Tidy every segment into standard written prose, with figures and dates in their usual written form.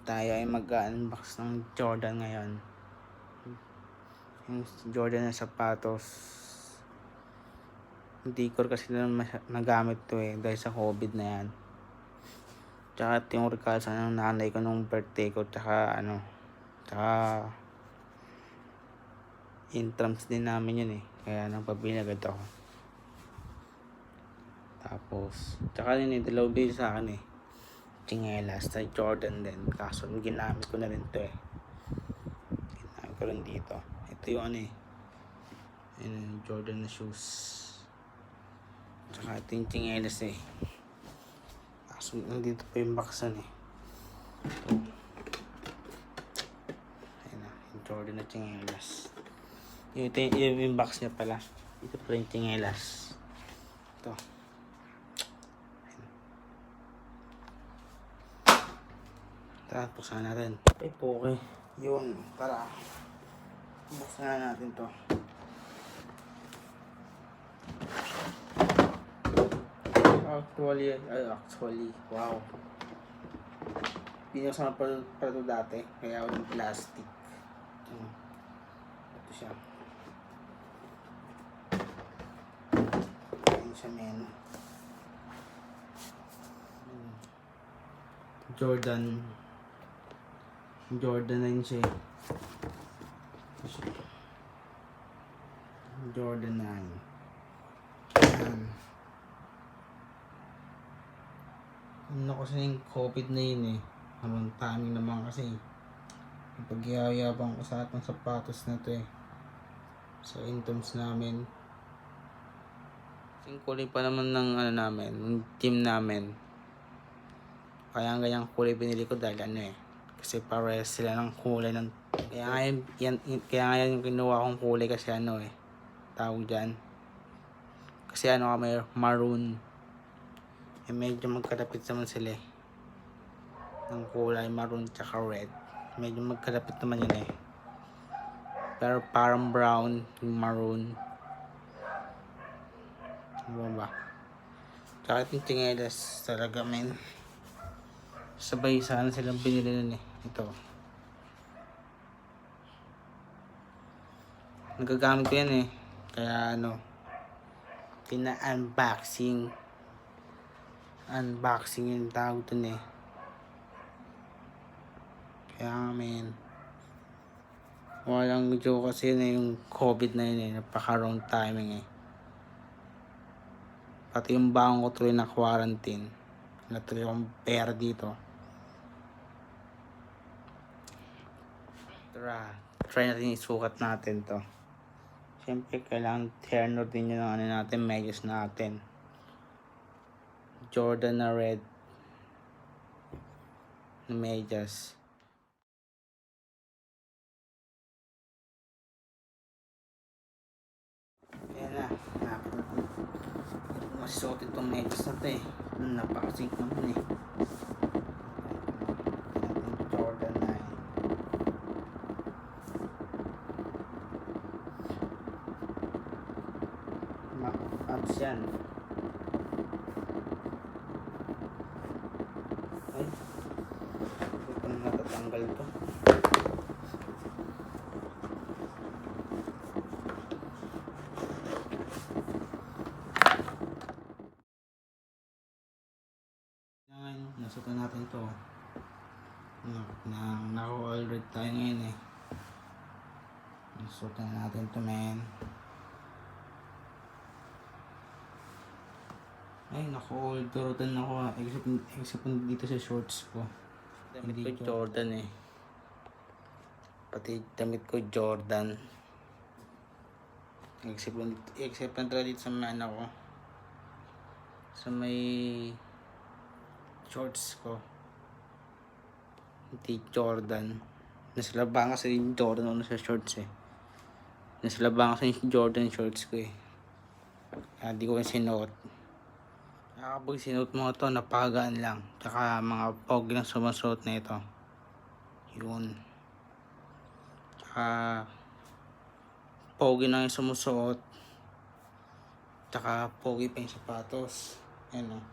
Tayo ay mag-unbox ng Jordan ngayon. Yung Jordan na sapatos. Hindi ko kasi na nagamit to dahil sa COVID na yan. Tsaka yung regalo ng nanay ko nung birthday ko. Tsaka intrams din namin yun Kaya nagpabili agad ako. Tapos, tsaka yun dalaw din sa akin Tsinelas na Jordan din. Kaso ginamit ko na rin to Ginamit ko rin dito. Ito yung yung Jordan na shoes. Tsaka ito yung tsinelas Kaso nandito pa yung box Ayun na, yung Jordan na tsinelas. Ito yung box niya pala. Ito pa yung tsinelas. Ito. Tara, buksan natin. Okay. Yun, tara. Buksan na natin to. Actually, wow. Pinasama pa ito dati. Kaya ako ng plastic. Ito siya. Ayan siya, men. Jordan na yun siya Jordan 9. Ano kasi yung COVID na yun Anong timing naman kasi ipagyayabang ko sa atong sapatos na to sa incomes namin. Yung kulay pa naman ng namin, ng team namin. Kaya ang ganyang kulay binili ko dahil kasi parehas sila ng kulay ng kaya nga yung kinuha kong kulay kasi tawag dyan. Kasi kami maroon. Medyo magkalapit naman sila ng kulay maroon tsaka red. Medyo magkalapit naman yun Pero parang brown yung maroon. Ano ba? Tsaka yung tsinelas talaga men. Sabay sana silang binili nun Ito. Nagagamit ko yan Kaya pina-unboxing. Unboxing yung tawag dun Kaya men. Walang joke kasi yung COVID na yun napaka-wrong timing Pati yung baong ko tuloy na quarantine. Natuloy akong pera dito. Try natin isukat natin to. Siyempre kailangan tenor din yun ng natin, medyas natin. Jordan na red na medyas. Ayan na. Masisuot itong medyas na to napakasink naman Jordan 9. Abs yan. Ay, hindi ko na natatanggal to. Nasutan natin to. Naka-all red tayo ngayon Nasutan natin to men. Ay, naka-all Jordan ako except dito sa shorts ko. Damit ko Jordan Pati damit ko Jordan. Except na dito sa may ko. Sa may shorts ko. Hindi Jordan. Nasa labang kasi yung Jordan sa shorts Nasa labang kasi yung Jordan shorts ko Kaya di ko yung sinuot. Kapag sinuot mo ito, napagaan lang. Tsaka mga pogi lang sumasuot na ito. Yun. Tsaka pogi na yung sumusuot. Tsaka pogi pa yung sapatos. Ayan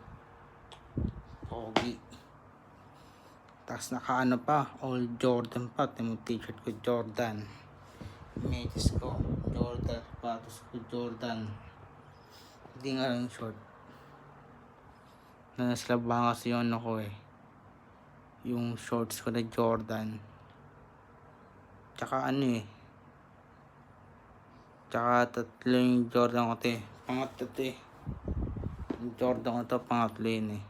Pogi. Tapos nakaano pa, all Jordan pa. Yung t-shirt ko Jordan. Medyas ko Jordan. Sapatos ko Jordan. Hindi nga lang short. Naslabahan kasi yung ano ko eh. Yung shorts ko na Jordan. Tsaka ano eh. Tsaka tatlo yung Jordan ko to eh. Pangatlo to eh. Yung Jordan ko to, pangatlo yun eh.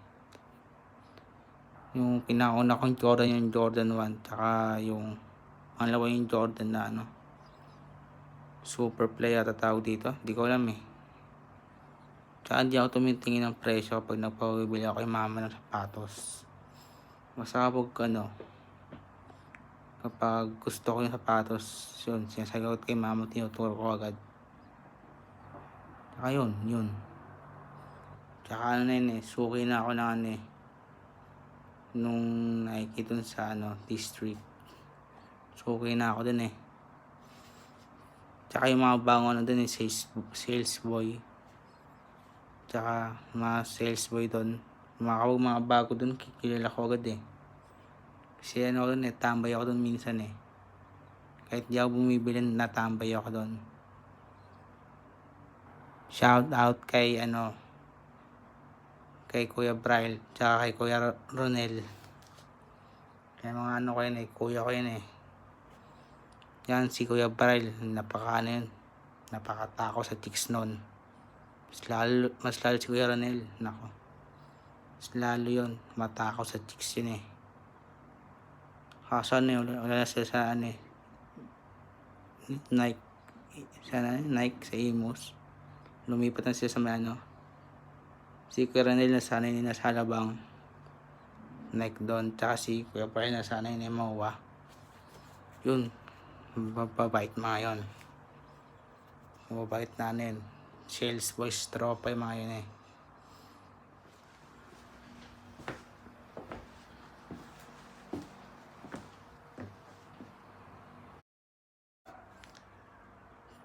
Yung pinauna kong Jordan yung Jordan 1. Tsaka yung pangalawa yung Jordan na ano. Super play ata tawag dito. Hindi ko alam eh. Tsaka hindi ako tumitingin ng presyo kapag nagpabibili ako kay mama ng sapatos. Basta kapag ano, kapag gusto ko yung sapatos, yun, sinasagot kay mama, tinuturo ko agad. Tsaka yun. Tsaka ano na yun eh, suki na ako ng ano eh. Nung Nike dun sa ano, district. Suki na ako dun eh. Tsaka yung mga bago ano dun eh, sales boy. Tsaka mga sales boy dun. Mga bago dun, kilala ko agad eh. Kasi ano dun eh, tambay ako dun minsan eh. Kahit di ako bumibili, natambay ako dun. Shout out kay ano, kay Kuya Braille, tsaka kay Kuya Ronel. Kaya mga ano ko yun eh, kuya ko yun eh. Yan si Kuya Braille, napakatako sa chicks nun. Mas lalo si Kuya Ronel, nako. Mas lalo yun, matakaw sa chicks yun eh. Kaso ano yun, wala na sila sa ano eh. Nike sa Imus. Lumipat na sila sa may ano. Si Kuya Ronel nasanay nila sa Alabang. Nike doon. Tsaka si Kuya Brian nasanay nila Mawa. Yun. Mababait mga yun. Mababait na ano yun. Sales boys, tropa yung mga yun eh.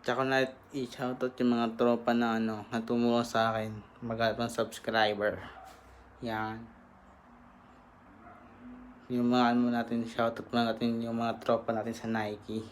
Tsaka na i-shoutout yung mga tropa na ano, na tumulong sa akin. Maghanap ng subscriber. Yan. Yung mga ano natin, shoutout muna natin yung mga tropa natin sa Nike.